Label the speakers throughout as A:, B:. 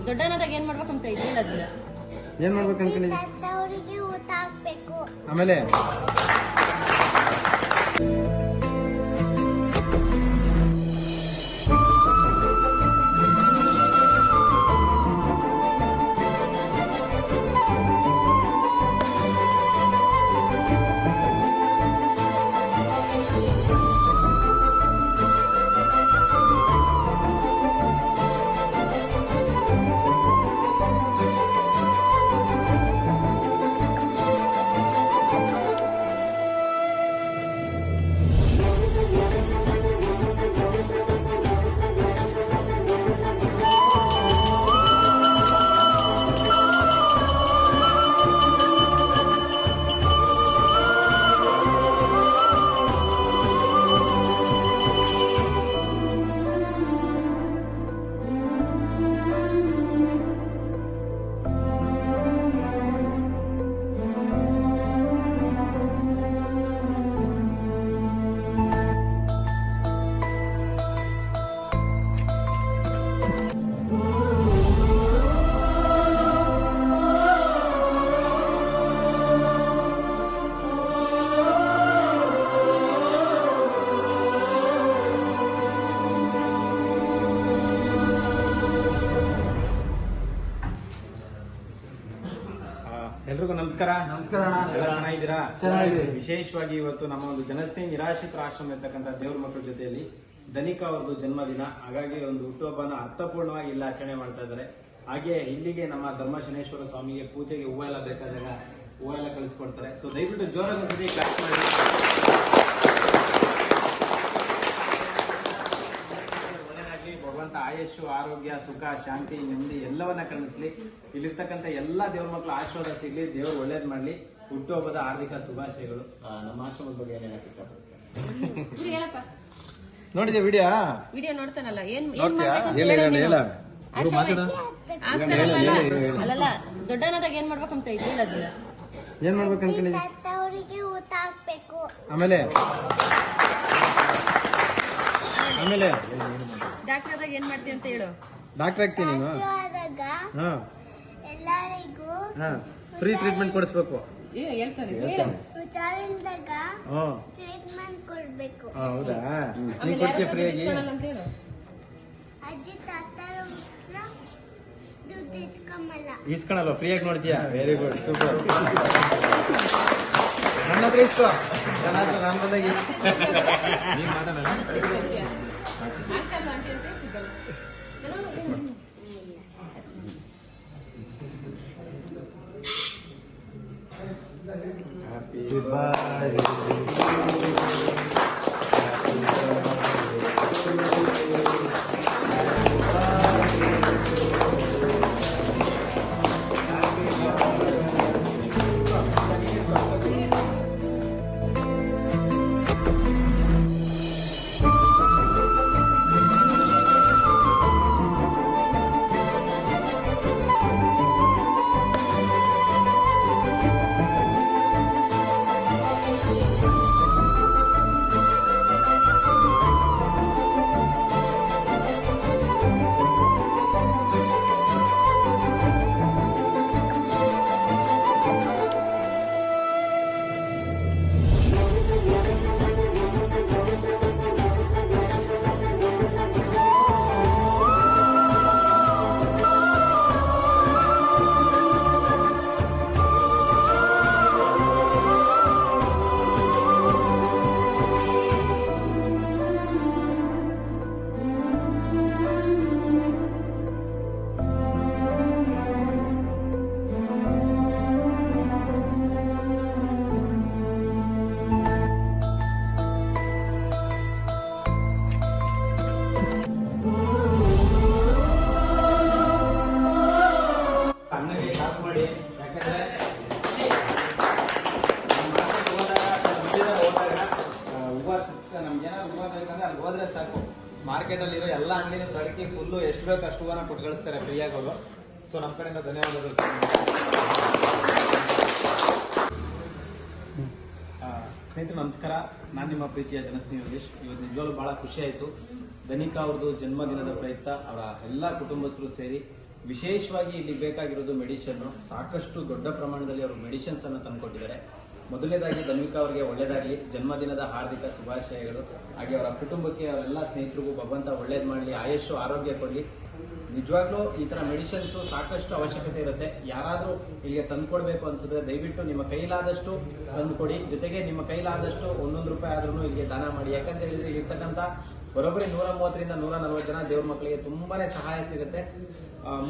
A: ದೊಡ್ಡನಾದಾಗ ಏನ್ ಮಾಡ್ಬೇಕಂತ ಇದೆ ಹೇಳೋದಿಲ್ಲ.
B: ಏನ್ ಮಾಡ್ಬೇಕು ಅನ್ಕೊಂಡಿದ್ದೆ?
C: ಅವರಿಗೆ ಊಟ ಹಾಕ್ಬೇಕು.
B: ಆಮೇಲೆ ಎಲ್ರಿಗೂ ನಮಸ್ಕಾರ.
D: ನಮಸ್ಕಾರ.
B: ಎಲ್ಲ ಚೆನ್ನಾಗಿದ್ದೀರಾ?
D: ಚೆನ್ನಾಗಿದೆ.
B: ವಿಶೇಷವಾಗಿ ಇವತ್ತು ನಮ್ಮ ಒಂದು ಜನಸ್ನೇಹಿ ನಿರಾಶ್ರಿತರ ಆಶ್ರಮ ಇರ್ತಕ್ಕಂಥ ದೇವ್ರ ಮಕ್ಕಳ ಜೊತೆಯಲ್ಲಿ ಧನಿಕಾ ಅವ್ರದ್ದು ಜನ್ಮದಿನ, ಹಾಗಾಗಿ ಒಂದು ಹುಟ್ಟುಹಬ್ಬನ ಅರ್ಥಪೂರ್ಣವಾಗಿ ಇಲ್ಲಿ ಆಚರಣೆ ಮಾಡ್ತಾ ಇದ್ದಾರೆ. ಹಾಗೆ ಇಲ್ಲಿಗೆ ನಮ್ಮ ಧರ್ಮಶನೇಶ್ವರ ಸ್ವಾಮಿಗೆ ಪೂಜೆಗೆ ಹೂವು ಎಲ್ಲ ಬೇಕಾದಾಗ ಹೂವು ಎಲ್ಲ ಕಳಿಸ್ಕೊಡ್ತಾರೆ. ಸೊ ದಯವಿಟ್ಟು ಜೋರಾಗಿ ಒಂದ್ಸತಿ ಕ್ಲಾಸ್ ಮಾಡಿ. ಭಗವಂತ ಆಯುಷು, ಆರೋಗ್ಯ, ಸುಖ, ಶಾಂತಿ, ನೆಮ್ಮದಿ ಎಲ್ಲವನ್ನ ಕರುಣಿಸ್ಲಿ. ಇಲ್ಲಿರ್ತಕ್ಕಂಥ ಎಲ್ಲಾ ದೇವ್ರ ಮಕ್ಕಳು ಆಶೀರ್ವಾದ ಸಿಗ್ಲಿ, ದೇವರು ಒಳ್ಳೇದ್ ಮಾಡ್ಲಿ. ಹುಟ್ಟುಹಬ್ಬದ ಹಾರ್ದಿಕ ಶುಭಾಶಯಗಳು. ನಮ್ಮ ಆಶ್ರಮದ ಬಗ್ಗೆ ಏನ್ ಹೇಳಕ್ ಇಷ್ಟಪಡ್ತೀನಿ?
A: ಹೇಳಪ್ಪ.
B: ನೋಡಿದೆ ವಿಡಿಯೋ
A: ನೋಡ್ತಾನಲ್ಲ, ಏನ್ ಮಾಡ್ಬೇಕಂತ ಹೇಳು ನೀನು. ಅಲ್ಲಲ್ಲ, ದೊಡ್ಡನಾದಾಗ ಏನ್ ಮಾಡ್ಬೇಕಂತ ಇದೆ ಹೇಳೋದಿಲ್ಲ.
B: ಏನ್ ಮಾಡ್ಬೇಕು ಅನ್ಕೊಂಡಿದ್ದೆ?
C: ಅವರಿಗೆ ಊಟ ಹಾಕ್ಬೇಕು.
B: ಆಮೇಲೆ
A: ಡಾಕ್ಟರ್ ಆದಾಗ ಏನ್ ಮಾಡ್ತೀಯ ಅಂತ ಹೇಳು.
B: ಡಾಕ್ಟರ್ ಆಗ್ತೀನಿ ನೀನು.
C: ಆದಾಗ ಎಲ್ಲರಿಗೂ
B: ಫ್ರೀ ಟ್ರೀಟ್ಮೆಂಟ್ ಕೊಡಿಸ್ಬೇಕು.
A: ಹೇಳ್ತಾನೆ ಹೇಳು.
C: ಹುಷಾರಿಲ್ದಾಗ ಟ್ರೀಟ್ಮೆಂಟ್ ಕೊಡ್ಬೇಕು.
B: ಹೌದಾ? ನೀನ್ ಕೊಡ್ತೀಯ ಫ್ರೀಯಾಗಿ?
A: ಅಂತ ಹೇಳು.
C: ಅಜ್ಜಿ ತಾತರ ದುಡ್ಡು ಇಸ್ಕೊಂಬಲ್ಲ.
B: ಇಸ್ಕೊಳಲ್ವ? ಫ್ರೀಯಾಗಿ ನೋಡ್ತೀಯಾ? Very good, super. ನನ್ನ ಹತ್ರ ಇಸ್ಕೋ. ನಾನು ಬಂದಾಗ Happy birthday. ಮಾರ್ಕೆಟ್ ಅಲ್ಲಿ ಇರೋ ಎಲ್ಲ ಅಂಗಡಿನ ತಡಕಿ ಫುಲ್ಲು ಎಷ್ಟು ಬೇಕು ಅಷ್ಟು ಹೂವನ್ನ ಕೊಟ್ಟು ಕಳಿಸ್ತಾರೆ ಫ್ರೀಯಾಗಿ ಅವರು. ಸೊ ನಮ್ಮ ಕಡೆಯಿಂದ ಧನ್ಯವಾದಗಳು. ಸ್ನೇಹಿತರು ನಮಸ್ಕಾರ, ನಾನು ನಿಮ್ಮ ಪ್ರೀತಿಯ ಜನಸ್ನೇಹಿ ಯೋಗೇಶ್. ಇವತ್ತು ನಿಜವಾಗ್ಲೂ ಬಹಳ ಖುಷಿ ಆಯಿತು. ಧನಿಕಾ ಅವ್ರದ್ದು ಜನ್ಮದಿನದ ಪ್ರಯುಕ್ತ ಅವರ ಎಲ್ಲ ಕುಟುಂಬಸ್ಥರು ಸೇರಿ ವಿಶೇಷವಾಗಿ ಇಲ್ಲಿ ಬೇಕಾಗಿರೋದು ಮೆಡಿಸಿನ್. ಸಾಕಷ್ಟು ದೊಡ್ಡ ಪ್ರಮಾಣದಲ್ಲಿ ಅವರು ಮೆಡಿಸಿನ್ಸ್ ಅನ್ನು ತಂದುಕೊಟ್ಟಿದ್ದಾರೆ. ಮೊದಲನೇದಾಗಿ ಧನ್ವಿಕಾ ಅವರಿಗೆ ಒಳ್ಳೇದಾಗಲಿ, ಜನ್ಮದಿನದ ಹಾರ್ದಿಕ ಶುಭಾಶಯಗಳು. ಹಾಗೆ ಅವರ ಕುಟುಂಬಕ್ಕೆ, ಅವರೆಲ್ಲ ಸ್ನೇಹಿತರಿಗೂ ಭಗವಂತ ಒಳ್ಳೇದು ಮಾಡಲಿ, ಆಯುಷ್ಯು ಆರೋಗ್ಯ ಕೊಡಲಿ. ನಿಜವಾಗ್ಲೂ ಈ ತರ ಮೆಡಿಸಿನ್ಸ್ ಸಾಕಷ್ಟು ಅವಶ್ಯಕತೆ ಇರುತ್ತೆ. ಯಾರಾದ್ರೂ ಇಲ್ಲಿಗೆ ತಂದ್ಕೊಡ್ಬೇಕು ಅನ್ಸಿದ್ರೆ ದಯವಿಟ್ಟು ನಿಮ್ಮ ಕೈಲಾದಷ್ಟು ತಂದುಕೊಡಿ. ಜೊತೆಗೆ ನಿಮ್ಮ ಕೈಲಾದಷ್ಟು 1 ರೂಪಾಯಿ ಆದ್ರೂ ಇಲ್ಲಿಗೆ ದಾನ ಮಾಡಿ. ಯಾಕಂತ ಹೇಳಿದ್ರೆ ಇಲ್ಲಿರ್ತಕ್ಕಂಥ ಬರೋಬ್ಬರಿ 130ರಿಂದ 140 ಜನ ದೇವ್ರ ಮಕ್ಕಳಿಗೆ ತುಂಬಾನೇ ಸಹಾಯ ಸಿಗುತ್ತೆ.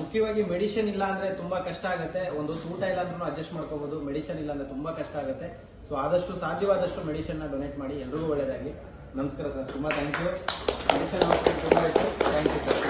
B: ಮುಖ್ಯವಾಗಿ ಮೆಡಿಸಿನ್ ಇಲ್ಲ ಅಂದ್ರೆ ತುಂಬಾ ಕಷ್ಟ ಆಗುತ್ತೆ. ಒಂದು ಊಟ ಇಲ್ಲ ಅಂದ್ರೂ ಅಡ್ಜಸ್ಟ್ ಮಾಡ್ಕೋಬಹುದು, ಮೆಡಿಸಿನ್ ಇಲ್ಲ ಅಂದ್ರೆ ತುಂಬಾ ಕಷ್ಟ ಆಗುತ್ತೆ. ಸೊ ಆದಷ್ಟು ಸಾಧ್ಯವಾದಷ್ಟು ಮೆಡಿಸಿನ್ ನ ಡೊನೇಟ್ ಮಾಡಿ. ಎಲ್ರಿಗೂ ಒಳ್ಳೇದಾಗಿ. ನಮಸ್ಕಾರ ಸರ್, ತುಂಬಾ ಥ್ಯಾಂಕ್ ಯು. ಮೆಡಿಸಿನ್ ಅವಶ್ಯಕತೆ ತುಂಬಾ ಇತ್ತು. Thank you sir.